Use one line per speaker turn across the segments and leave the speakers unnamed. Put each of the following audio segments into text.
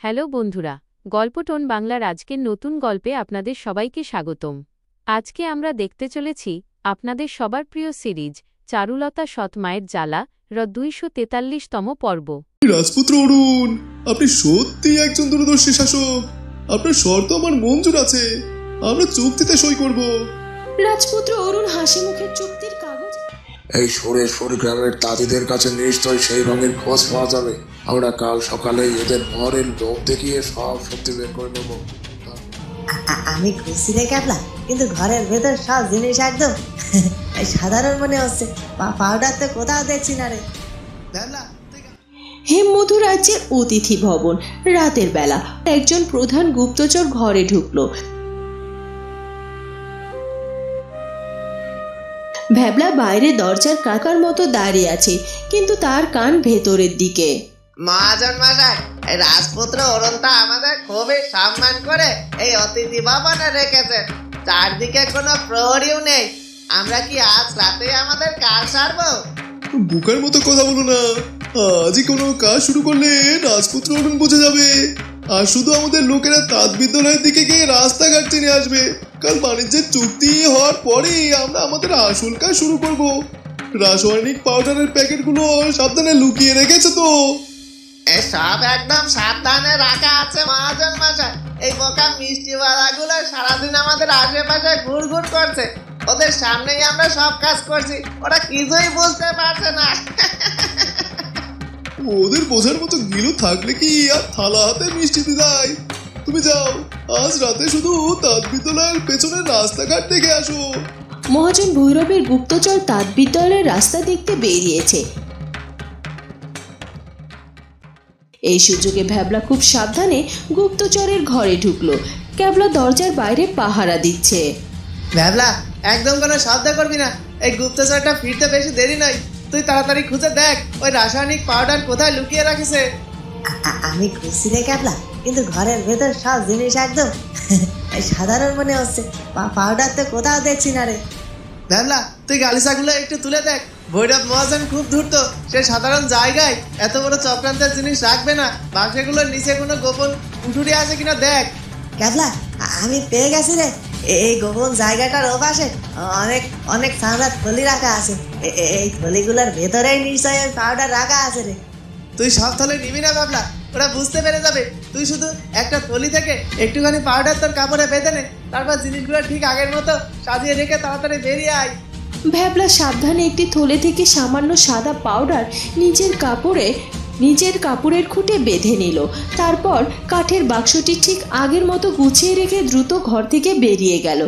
Hello বন্ধুরা, গল্পটোন বাংলার আজকের নতুন গল্পে আপনাদের সবাইকে স্বাগতম। আজকে আমরা দেখতে চলেছি আপনাদের সবার প্রিয় সিরিজ চারুলতা সৎ মায়ের জ্বালা র 243তম পর্ব।
রাজপুত্র অরুণ, আপনি সত্যি একজন দূরদর্শী শাসক। আপনার শর্ত আমার মঞ্জুর আছে, আমরা চুক্তিতে সই করব।
রাজপুত্র অরুণ হাসি মুখে চুক্তির কাগজ।
এই সুরেশপুর গ্রামের তাঁতিদের কাছে নিশ্চয়ই সেই রঙের খোঁজ পাওয়া যাবে। আমরা কাল সকালে এদের ভরের লোভ দেখিয়ে সব সত্যি বের করে নেব।
আমি খুশি রে ক্যাপলা, কিন্তু ঘরের ভেতর সব জিনিস একদম সাধারণ মনে হচ্ছে। পাউডার তো কোথাও দেখছি না রে।
হেমমধু রাজ্যের অতিথি ভবন। রাতের বেলা একজন প্রধান গুপ্তচর ঘরে ঢুকলো। ভ্যাবলা বাইরে দরজার কাকার মতো দাঁড়িয়ে আছে, কিন্তু তার কান ভেতরের দিকে।
মহাজন মশাই, এই রাজপুত্র অরুণটা আমাদের খুবই সম্মান করে এই অতিথি ভবনে রেখেছেন। চারদিকে কোনো প্রহরীও নেই। আমরা কি আজ রাতে আমাদের কাজ সারবো?
বুকার মতো কথা বলো না। আজই কোনো কাজ শুরু করলে রাজপুত্র অরুণ বুঝে যাবে। আর শুধু আমাদের লোকেরা তাঁত বিদ্যালয়ের দিকে গিয়ে রাস্তাঘাট চিনে আসবে। কাল বাণিজ্যের চুক্তি হওয়ার পরে আমরা আমাদের আসল কাজ শুরু করব। রাসায়নিক পাউডারের প্যাকেটগুলো সাবধানে লুকিয়ে রেখেছে তো?
সব একদম সাবধানে রাখা আছে মহাজন মশাই। এই বোকা মিষ্টিওয়ালাগুলো সারাদিন আমাদের আশেপাশে ঘুরঘুর করছে। ওদের সামনেই আমরা সব কাজ করছি, ওরা কিছুই বুঝতে পারছে না।
ওদের বোঝার মতো গিলু থাকলে কি আর থালা হাতে মিষ্টি দিদাই? তুমি যাও, আজ রাতে শুধু তাঁত বিদ্যালয়ের পেছনের রাস্তাঘাট দেখে আসো।
মহাজন ভৈরবের গুপ্তচর তাঁত বিদ্যালয়ের রাস্তা দেখতে বেরিয়েছে। এই সুযোগে ভ্যাবলা খুব সাবধানে গুপ্তচরের ঘরে ঢুকলো। ক্যাবলা দরজার বাইরে পাহারা দিচ্ছে।
ভাবলা, একদম কোনো শব্দ করবি না। এই গুপ্তচরটা ফিরতে বেশি দেরি নয়। তুই তাড়াতাড়ি খুঁজে দেখ ওই রাসায়নিক পাউডার কোথায় লুকিয়ে রাখিছে।
আমি খুশি রে ক্যাপলা, কিন্তু ঘরের ভেতর সব জিনিস একদম সাধারণ মনে হচ্ছে। পাউডার তো কোথাও দেখছি না রে।
ভাবলা, তুই গালিচাগুলো একটু তুলে দেখ। ভৈরব মহাজন খুব ধূর্ত, সে সাধারণ জায়গায় এত বড় চক্রান্তের জিনিস রাখবে না। বাক্সগুলোর নিচে কোনো গোপন কুঠুরি আছে কিনা দেখ।
ক্যাপলা, আমি পেয়ে গেছি রে। এই গোপন জায়গাটার ওপাশে অনেক অনেক চামড়ার থলি রাখা আছে। এই থলিগুলোর ভেতরেই নিশ্চয়ই পাউডার রাখা আছে রে।
তুই সব থলে নিবি না ভাবলা, ওরা বুঝতে পেরে যাবে। তুই শুধু একটা থলি থেকে একটুখানি পাউডার তোর কাপড়ে বেঁধে নে, তারপর জিনিসগুলো ঠিক আগের মতো সাজিয়ে রেখে তাড়াতাড়ি বেরিয়ে আয়।
ভ্যাবলা সাবধানে একটি থলে থেকে সামান্য সাদা পাউডার নিজের কাপড়ের খুঁটে বেঁধে নিল। তারপর কাঠের বাক্সটি ঠিক আগের মতো গুছিয়ে রেখে দ্রুত ঘর থেকে বেরিয়ে গেল।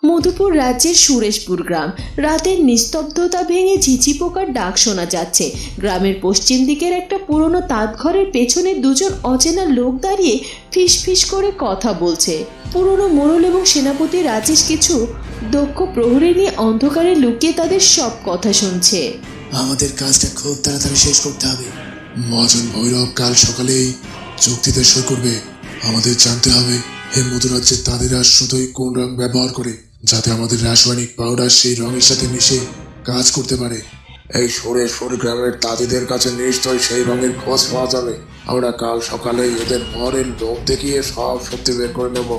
মধুপুর রাজ্যের সুরেশপুর গ্রাম। রাতের নিস্তব্ধতা ভেঙে ঝিঝি পোকার ডাক শোনা যাচ্ছে। গ্রামের পশ্চিম দিকের একটা পুরনো তাঁত ঘরের পেছনে দুজন অচেনা লোক দাঁড়িয়ে ফিস ফিস করে কথা বলছে। পুরনো মোড়ল এবং সেনাপতি রাজেশ কিছু দক্ষ প্রহরী নিয়ে অন্ধকারে লুকিয়ে তাদের সব কথা শুনছে।
আমাদের কাজটা খুব তাড়াতাড়ি শেষ করতে হবে। মহাজন ভৈরব কাল সকালেই চুক্তিতে সই করবে। আমাদের জানতে হবে হেমমধু রাজ্যের তাঁতিরা শুধুই কোন রং ব্যবহার করে, যাতে আমাদের রাসায়নিক পাউডার সেই রঙের সাথে মিশে কাজ করতে পারে। এই সুরেশপুর গ্রামের তাঁতিদের কাছে নিশ্চয়ই সেই রঙের খোঁজ পাওয়া যাবে। আমরা কাল সকালে এদের ভরের লোভ দেখিয়ে সব সত্যি বের করে নেব।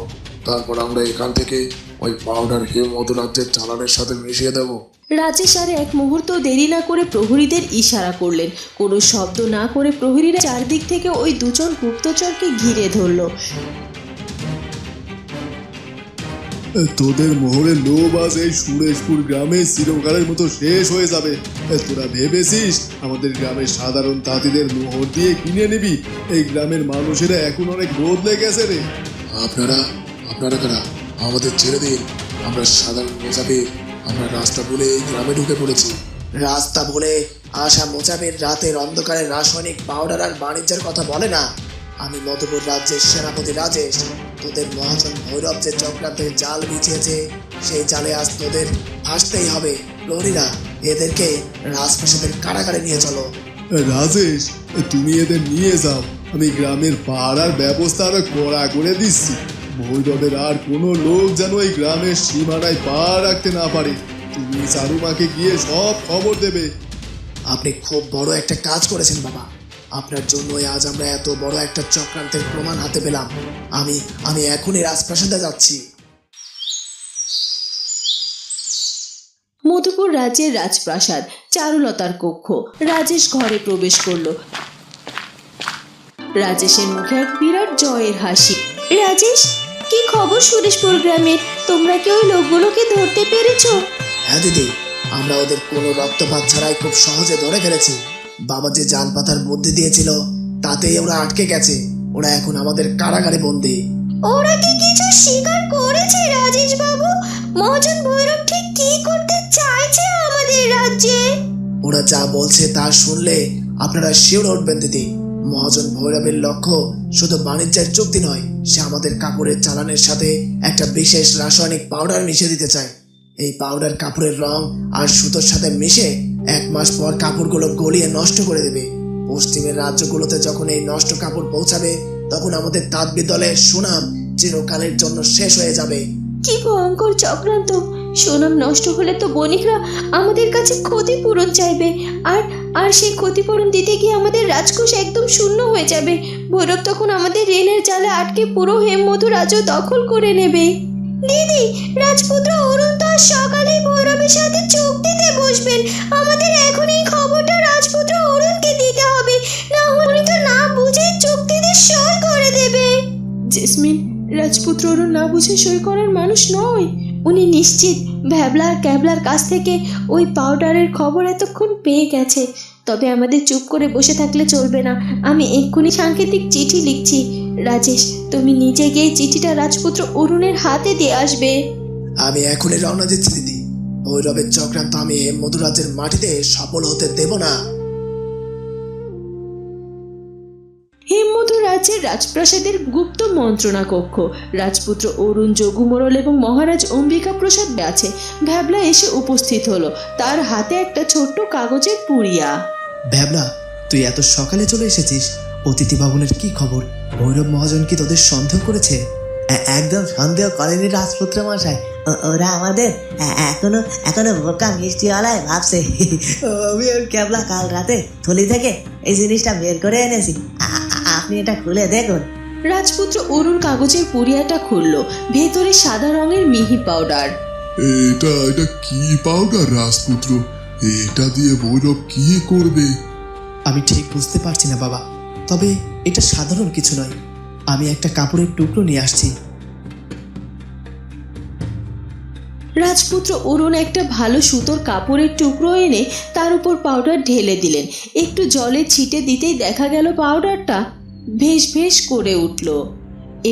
তারপর আমরা এখান থেকে ওই পাউডার হেমমধু রাজ্যের চালানের সাথে মিশিয়ে দেবো।
রাজেশ আর এক মুহূর্ত দেরি না করে প্রহরীদের ইশারা করলেন। কোনো শব্দ না করে প্রহরীরা চারদিক থেকে ওই দুজন গুপ্তচরকে ঘিরে ধরল।
তোদের মোহরের লোভ আজ এই সুরেশপুর গ্রামে চিরকালের মতো শেষ হয়ে যাবে। তোরা ভেবেছিস আমাদের গ্রামের সাধারণ তাঁতিদের মোহর দিয়ে কিনে নিবি? এই গ্রামের মানুষেরা এখন অনেক বদলে গেছে রে।
আপনারা কারা? আমাদের ছেড়ে দিন। আমরা সাধারণ মোজাবির। আমরা রাস্তা ভুলে এই গ্রামে ঢুকে পড়েছি।
রাস্তা বলে আসা মোজাবের রাতের অন্ধকারে রাসায়নিক পাউডার আর বাণিজ্যের কথা বলে না। আমি মধুপুর রাজ্যের সেনাপতি রাজেশ। তোদের মহাজন ভৈরব যে চক্রান্তের জাল বিছিয়েছে, সেই জালে আজ তোদের ফাঁসতেই হবে। প্রহরীরা, এদেরকে রাজপ্রাসাদের কারাগারে নিয়ে চলো।
রাজেশ, তুমি এদের নিয়ে যাও। আমি গ্রামের পাহারার ব্যবস্থা আরো কড়া করে দিচ্ছি। ভৈরবের আর কোনো লোক যেন এই গ্রামের সীমানায় পা রাখতে না পারে। তুমি চারুমাকে গিয়ে সব খবর দেবে।
আপনি খুব বড় একটা কাজ করেছেন বাবা। আপনার জন্যই আজ আমরা এত বড় একটা চক্রান্তের প্রমাণ হাতে পেলাম। আমি আমি এখনই রাজপ্রাসাদে যাচ্ছি।
মধুপুর রাজ্যের রাজপ্রাসাদ, চারুলতার কক্ষ। রাজেশ ঘরে প্রবেশ করলো। রাজেশের মুখে এক বিরাট জয়ের হাসি। রাজেশ, কি খবর সুরেশপুর গ্রামের? তোমরা কি ওই লোকগুলোকে ধরতে পেরেছো?
হ্যাঁ দিদি, আমরা ওদের কোনো রক্তপাত ছাড়াই খুব সহজে ধরে ফেলেছি। বাবা যে জাল পাতার বুদ্ধি দিয়েছিল তাতেই ওরা আটকে গেছে। ওরা এখন আমাদের কারাগারে বন্দী।
ওরা কি কিছু স্বীকার করেছে রাজেশ বাবু? মহাজন ভৈরব ঠিক কি করতে চাইছে আমাদের রাজ্যে?
ওরা যা বলছে তা শুনলে আপনারা শিওরে উঠবেন দিদি। মহাজন ভৈরবের লক্ষ্য শুধু বাণিজ্যের চুক্তি নয়, সে আমাদের কাপড়ের চালানের সাথে একটা বিশেষ রাসায়নিক পাউডার মিশিয়ে দিতে চায়। এই পাউডার কাপড়ের রং আর সুতোর সাথে মিশে 1 মাস পর কাপড়গুলো গলিয়ে নষ্ট করে দেবে। পশ্চিমের রাজ্যগুলোতে যখন এই নষ্ট কাপড় পৌঁছাবে তখন আমাদের তাঁত বিদ্যালয়ের সুনাম চিরকালের জন্য শেষ হয়ে যাবে।
কি ভয়ঙ্কর চক্রান্ত! সুনাম নষ্ট হলে তো বণিকরা আমাদের কাছে ক্ষতিপূরণ চাইবে, আর আর সেই ক্ষতিপূরণ দিতে গিয়ে আমাদের রাজকোষ একদম শূন্য হয়ে যাবে। ভৈরব তখন আমাদের ঋণের জালে আটকে পুরো হেমমধু রাজ্য দখল করে নেবে। দিদি, রাজপুত্র অরুণ তো আজ সকালেই ভৈরবের সাথে চুক্তিতে বসবেন। আমাদের এখন এই খবরটা রাজপুত্র অরুণকে দিতে হবে, না হলে তো না বুঝে চুক্তিতে সই করে দেবে। জেসমিন, রাজপুত্র অরুণ না বুঝে সই করার মানুষ নয়। উনি নিশ্চিত ভ্যাবলা আর ক্যাবলার কাছ থেকে ওই পাউডারের খবর এতক্ষণ পেয়ে গেছে। তবে আমাদের চুপ করে বসে থাকলে চলবে না। আমি এক্ষুনি সাংকেতিক চিঠি লিখছি। রাজেশ, তুমি নিজে গিয়ে চিঠিটা রাজপুত্র অরুণের হাতে দিয়ে আসবে।
আমি এখনই রওনা দিচ্ছি দিদি। ভৈরবের চক্রান্ত আমি হেমমধু রাজ্যের মাটিতে সফল হতে দেব না।
হেমমধু রাজ্যের রাজপ্রাসাদের গুপ্ত মন্ত্রণা কক্ষ। রাজপুত্র অরুণ, যোগুমরল এবং মহারাজ অম্বিকা প্রসাদ আছে। ভ্যাবলা এসে উপস্থিত হলো, তার হাতে একটা ছোট্ট কাগজের পুড়িয়া।
ভ্যাবলা, তুই এত সকালে চলে এসেছিস? অতিথি ভবনের কি খবর? ভৈরব মহাজন কি তোদের সন্দেহ করেছে?
একদম সন্দেহ করেনি রাজপুত্র মশাই। ওরা আমাদের এখনো এখনো বোকা মিষ্টিওয়ালায় ভাবছে। আমি আর ক্যাবলা কাল রাতে থলি থেকে এই জিনিসটা বের করে এনেছি। আপনি এটা খুলে দেখুন।
রাজপুত্র অরুণ কাগজের পুড়িয়াটা খুলল। ভেতরে সাদা রঙের মিহি পাউডার।
এটা এটা কি পাউডার রাজপুত্র? এটা দিয়ে ভৈরব কি করবে?
আমি ঠিক বুঝতে পারছি না বাবা, তবে এটা সাধারণ কিছু নয়। আমি একটা কাপড়ের টুকরো নিয়ে আসছি।
রাজপুত্র অরুণ একটা ভালো সুতোর কাপড়ের টুকরো এনে তার উপর পাউডার ঢেলে দিলেন। একটু জলে ছিটে দিতেই দেখা গেল পাউডারটা ভেস ভেস করে উঠল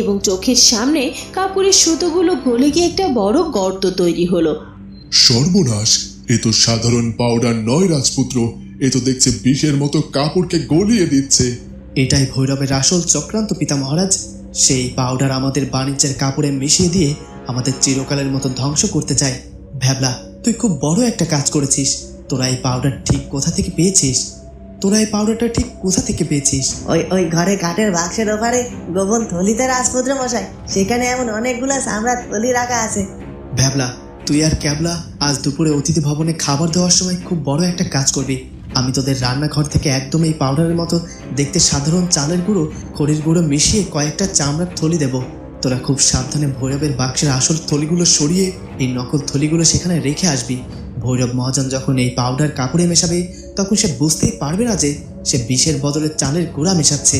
এবং চোখের সামনে কাপড়ের সুতোগুলো গলে গিয়ে একটা বড় গর্ত তৈরি হলো।
সর্বনাশ! এ তো সাধারণ পাউডার নয় রাজপুত্র, এ তো দেখছে বিষের মতো কাপড়কে গলিয়ে দিচ্ছে।
এটাই ভৈরবের আসল চক্রান্ত পিতা মহারাজ। সেই পাউডার আমাদের বাণিজ্যের কাপড়ে মিশিয়ে দিয়ে আমাদের চিরকালের মতো ধ্বংস করতে চায়। ভ্যাবলা, তুই খুব বড় একটা কাজ করেছিস। তোরা এই পাউডার ঠিক কোথা থেকে পেয়েছিস?
ওই ঘরে কাঠের বাক্সের ওপারে গোপন থলিতে রাজপুত্র মশাই, সেখানে এমন অনেকগুলো চামড়ার থলি রাখা আছে।
ভ্যাবলা, তুই আর ক্যাবলা আজ দুপুরে অতিথি ভবনে খাবার দেওয়ার সময় খুব বড় একটা কাজ করবি। আমি তোদের রান্নাঘর থেকে একদম এই পাউডারের মতো দেখতে সাধারণ চালের গুঁড়ো, খড়ির গুঁড়ো মিশিয়ে কয়েকটা চামড়ার থলি দেব। তোরা খুব সাবধানে ভৈরবের বাক্সের আসল থলিগুলো সরিয়ে এই নকল থলিগুলো সেখানে রেখে আসবি। ভৈরব মহাজন যখন এই পাউডার কাপড়ে মেশাবে তখন সে বুঝতেই পারবে না যে সে বিষের বদলে চালের গুঁড়া মেশাচ্ছে।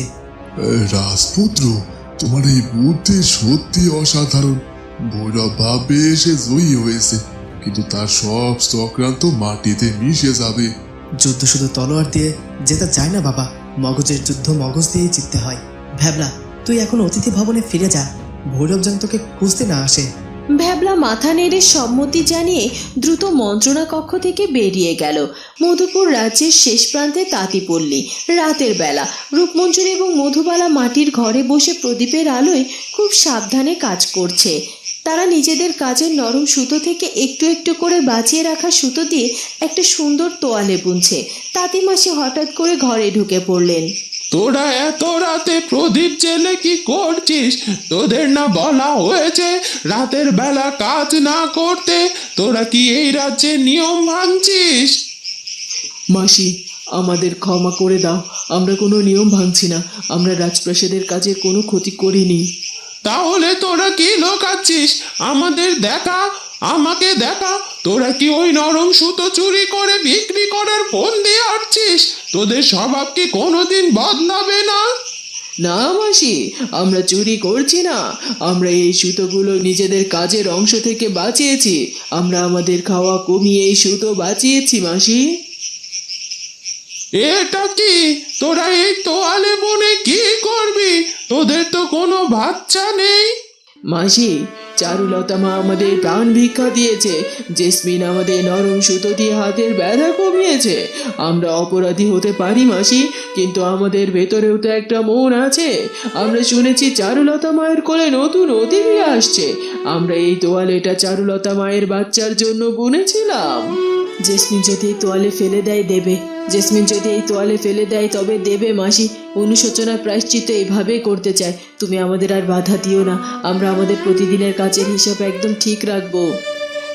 রাজপুত্র, তোমার এই বুদ্ধি সত্যি অসাধারণ। ভৈরব ভাববে সে জয়ী হয়েছে, কিন্তু তার সব চক্রান্ত মাটিতে মিশে যাবে।
যুদ্ধ শুধু তলোয়ার দিয়ে জেতা যায় না বাবা, মগজের যুদ্ধ মগজ দিয়েই জিততে হয়। ভ্যাবলা, তুই এখন অতিথি ভবনে ফিরে যা, ভৈরব যেন তোকে খুঁজতে না আসে।
ভ্যাবলা মাথা নেড়ে সম্মতি জানিয়ে দ্রুত মন্ত্রণা কক্ষ থেকে বেরিয়ে গেল। মধুপুর রাজ্যের শেষ প্রান্তে তাঁতিপল্লী। রাতের বেলা রূপমঞ্জুরি এবং মধুবালা মাটির ঘরে বসে প্রদীপের আলোয় খুব সাবধানে কাজ করছে। তারা নিজেদের কাজের নরম সুতো থেকে একটু একটু করে বাঁচিয়ে রাখা সুতো দিয়ে একটা সুন্দর তোয়ালে বুনছে। তাঁতিমাসি হঠাৎ করে ঘরে ঢুকে পড়লেন।
তোরা এত রাতে প্রদীপ জেলে কি করছিস? তোদের না বলা হয়েছে রাতের বেলা কাজ না করতে? তোরা কি এই রাজ্যে নিয়ম ভাঙছিস?
মাসি,
আমাদের ক্ষমা করে দাও, আমরা কোনো নিয়ম ভাঙছি না, আমরা রাজপ্রাসাদের কাজের কোনো ক্ষতি করিনি।
তাহলে তোরা কি লোকাচ্ছিস? আমাদের দেখা, আমাকে দেখা। তোরা কি ওই নরম সুতো চুরি করে বিক্রি করার ফোন দিয়ে আসছিস? তোদের স্বভাব কি কোনোদিন বদলাবে না?
না মাসি, আমরা চুরি করছি না, আমরা এই সুতোগুলো নিজেদের কাজের অংশ থেকে বাঁচিয়েছি, আমরা আমাদের খাওয়া কমিয়ে এই সুতো বাঁচিয়েছি মাসি।
এটা কি? তোরা এই তোয়ালে বনে কি করবি? তোদের তো কোনো বাচ্চা নেই।
মাসি, চারুলতা মা আমাদের প্রাণ ভিক্ষা দিয়েছে, জেসমিন আমাদের নরম সুতো দিয়ে হাতের ব্যথা কমিয়েছে। আমরা অপরাধী হতে পারি মাসি, কিন্তু আমাদের ভেতরেও তো একটা মন আছে। আমরা শুনেছি চারুলতা মায়ের কোলে নতুন অতিথি আসছে, আমরা এই তোয়ালেটা চারুলতা মায়ের বাচ্চার জন্য বুনেছিলাম। জেসমিন যদি এই তোয়ালে ফেলে দেয় দেবে, জেসমিন যদি এই তোয়ালে ফেলে দেয় তবে দেবে মাসি। অনুশোচনার প্রায়শ্চিত্ত এইভাবেই করতে চায়, তুমি আমাদের আর বাধা দিও না, আমরা আমাদের প্রতিদিনের কাজের হিসাব একদম ঠিক রাখবো।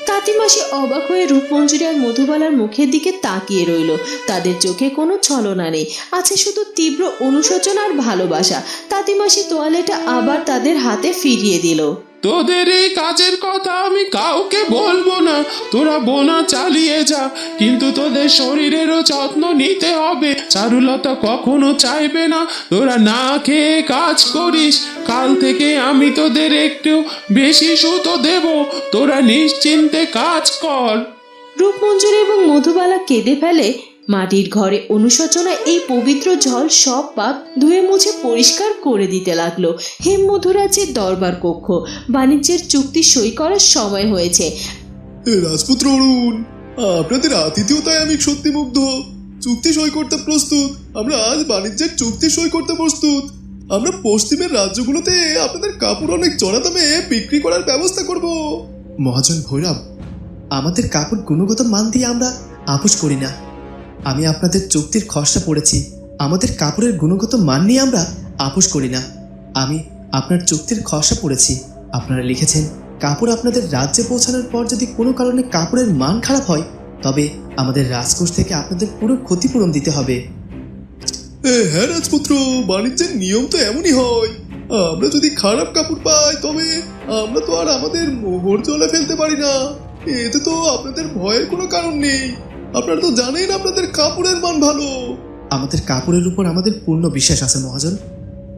তাঁতিমাসি অবাক হয়ে রূপমঞ্জুরি আর মধুবালার মুখের দিকে তাকিয়ে রইল। তাদের চোখে কোনো ছলনা নেই, আছে শুধু তীব্র অনুশোচনা আর ভালোবাসা। তাঁতিমাসি তোয়ালেটা আবার তাদের হাতে ফিরিয়ে দিল।
তোদের এই কাজের কথা আমি কাউকে বলবো না, তোরা বোনা চালিয়ে যা, কিন্তু তোদের শরীরেরও যত্ন নিতে হবে। চারুলতা কখনো চাইবে না তোরা না খেয়ে কাজ করিস। কাল থেকে আমি তোদের একটু বেশি সুতো দেব, তোরা নিশ্চিন্তে কাজ কর।
রূপমঞ্জুরি এবং মধুবালা কেঁদে ফেলে। মাটির ঘরে অনুশোচনা এই পবিত্র জল সব পাপ ধুয়ে মুছে পরিষ্কার করে দিতে লাগলো। হেমমধুরাজের দরবার কক্ষ, বাণিজ্যের চুক্তি সই করার সময় হয়েছে।
রাজপুত্র অরুণ, আপনাদের আতিথেয়তায় আমি সত্যি মুগ্ধ। চুক্তি সই করতে প্রস্তুত, আমরা আজ বাণিজ্যের চুক্তি সই করতে প্রস্তুত। আমরা পশ্চিমের রাজ্যগুলোতে আপনাদের কাপড় অনেক চড়া দামে বিক্রি করার ব্যবস্থা করব।
মহাজন ভৈরব, আমাদের কাপড় গুণগত মান দিয়ে আমরা আপোষ করি না। আমি আপনাদের চুক্তির খসড়া পড়েছি, আমাদের কাপড়ের গুণগত মান নিয়ে আমরা আপোষ করি না। আমি আপনার চুক্তির খসড়া পড়েছি, আপনারা লিখেছেন কাপড় আপনাদের রাজ্যে পৌঁছানোর পর যদি কোনো কারণে কাপড়ের মান খারাপ হয় তবে আমাদের রাজকোষ থেকে আপনাদের পুরো ক্ষতিপূরণ দিতে হবে।
হ্যাঁ রাজপুত্র, বাণিজ্যের নিয়ম তো এমনই হয়। আমরা যদি খারাপ কাপড় পাই তবে আমরা তো আর আমাদের মোহর জলে ফেলতে পারি না। এতে তো আপনাদের ভয়ের কোনো কারণ নেই, আপনারা তো জানেন আপনাদের কাপড়ের মান ভালো।
আমাদের কাপড়ের উপর আমাদের পূর্ণ বিশ্বাস আছে মহাজন,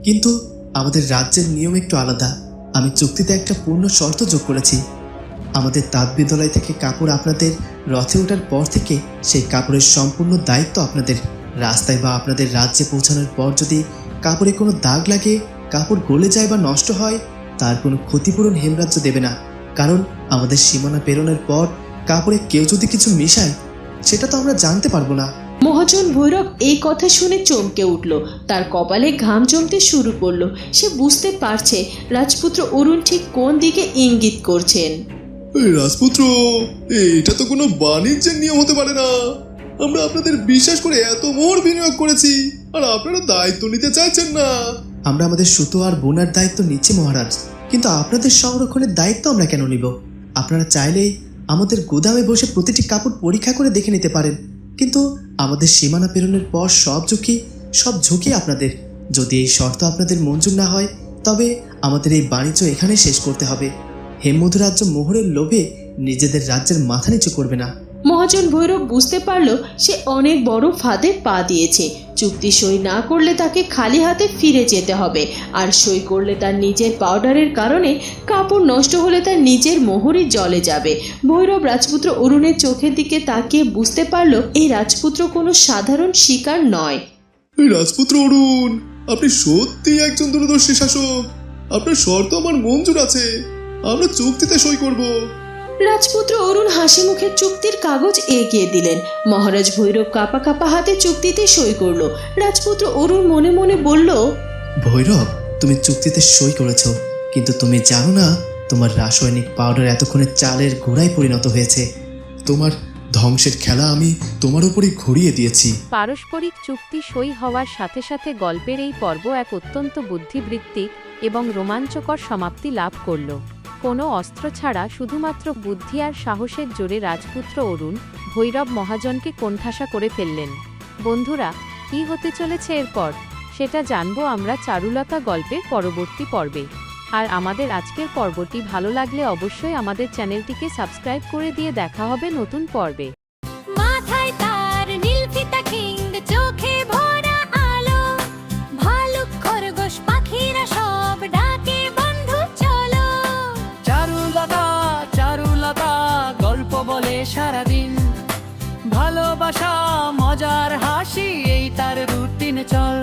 কিন্তু আমাদের রাজ্যের নিয়ম একটু আলাদা। আমি চুক্তিতে একটা পূর্ণ শর্ত যোগ করেছি। আমাদের তাঁত বিদ্যালয় থেকে কাপড় আপনাদের রথে ওঠার পর থেকে সেই কাপড়ের সম্পূর্ণ দায়িত্ব আপনাদের। রাস্তায় বা আপনাদের রাজ্যে পৌঁছানোর পর যদি কাপড়ে কোনো দাগ লাগে, কাপড় গলে যায় বা নষ্ট হয়, তার কোনো ক্ষতিপূরণ হেমরাজ্য দেবে না। কারণ আমাদের সীমানা পেরোনোর পর কাপড়ে কেউ যদি কিছু মিশায় সেটা তো আমরা জানতে পারবো না।
মহাজন ভৈরব এই কথা শুনে চমকে উঠল, তার কপালে ঘাম জমতে শুরু করলো। সে বুঝতে পারছে রাজপুত্র অরুণ ঠিক কোন দিকে ইঙ্গিত করছেন।
রাজপুত্র, এটা তো কোনো বাণিজ্যের নিয়ম হতে পারে না। আমরা আপনাদের বিশ্বাস করে এত মোহর বিনিয়োগ করেছি, আর আপনারা দায়িত্ব নিতে চাইছেন না।
আমরা আমাদের সুতো আর বোনার দায়িত্ব নিচ্ছি মহারাজ, কিন্তু আপনাদের সংরক্ষণের দায়িত্ব আমরা কেন নিব? আপনারা চাইলেই আমাদের গোদামে বসে প্রতিটি কাপড় পরীক্ষা করে দেখে নিতে পারেন, কিন্তু আমাদের সীমানা পেরোনোর পর সব ঝুঁকি আপনাদের। যদি এই শর্ত আপনাদের মঞ্জুর না হয় তবে আমাদের এই বাণিজ্য এখানে শেষ করতে হবে। হেমমধু রাজ্য মোহরের লোভে নিজেদের রাজ্যের মাথা নিচু করবে না।
মহাজন ভৈরব বুঝতে পারল সে অনেক বড় ফাঁদে পা দিয়েছে। চুক্তি সই না করলে তাকে খালি হাতে ফিরে যেতে হবে, আর সই করলে তার নিজের পাউডারের কারণে কাপড় নষ্ট হলে তার নিজের মোহরই জলে যাবে। ভৈরব রাজপুত্র অরুণের চোখের দিকে তাকিয়ে বুঝতে পারল এই রাজপুত্র কোনো সাধারণ শিকার নয়।
রাজপুত্র অরুণ, আপনি সত্যি একজন দূরদর্শী শাসক। আপনার শর্ত আমার মঞ্জুর আছে, আমরা চুক্তিতে সই করব।
রাজপুত্র অরুণ হাসি মুখে চুক্তির কাগজ এগিয়ে দিলেন। মহারাজ ভৈরব কাঁপা কাঁপা হাতে চুক্তিতে সই করলো। রাজপুত্র অরুণ মনে মনে বলল,
ভৈরব, তুমি চুক্তিতে সই করেছ, কিন্তু তুমি জানো না তোমার রাসায়নিক পাউডার এতক্ষণে চালের গোড়ায় পরিণত হয়েছে। তোমার ধ্বংসের খেলা আমি তোমার উপরই ঘুরিয়ে দিয়েছি।
পারস্পরিক চুক্তি সই হওয়ার সাথে সাথে গল্পের এই পর্ব এক অত্যন্ত বুদ্ধিবৃত্তিক এবং রোমাঞ্চকর সমাপ্তি লাভ করল। কোনো অস্ত্র ছাড়া শুধুমাত্র বুদ্ধি আর সাহসের জোরে রাজপুত্র অরুণ ভৈরব মহাজনকে কোণঠাসা করে ফেললেন। বন্ধুরা, কী হতে চলেছে এরপর সেটা জানবো আমরা চারুলতা গল্পের পরবর্তী পর্বে। আর আমাদের আজকের পর্বটি ভালো লাগলে অবশ্যই আমাদের চ্যানেলটিকে সাবস্ক্রাইব করে দিয়ে দেখা হবে নতুন পর্বে।
মাথায় তার নীল ফিতা কিং, চোখে ভরা আলো, ভালুক খরগোশ পাখিরা সব ডাকে বন্ধু চলো।
চারুলতা চারুলতা গল্প বলে সারাদিন, ভালোবাসা মজার হাসি এই তার রুটিন চল।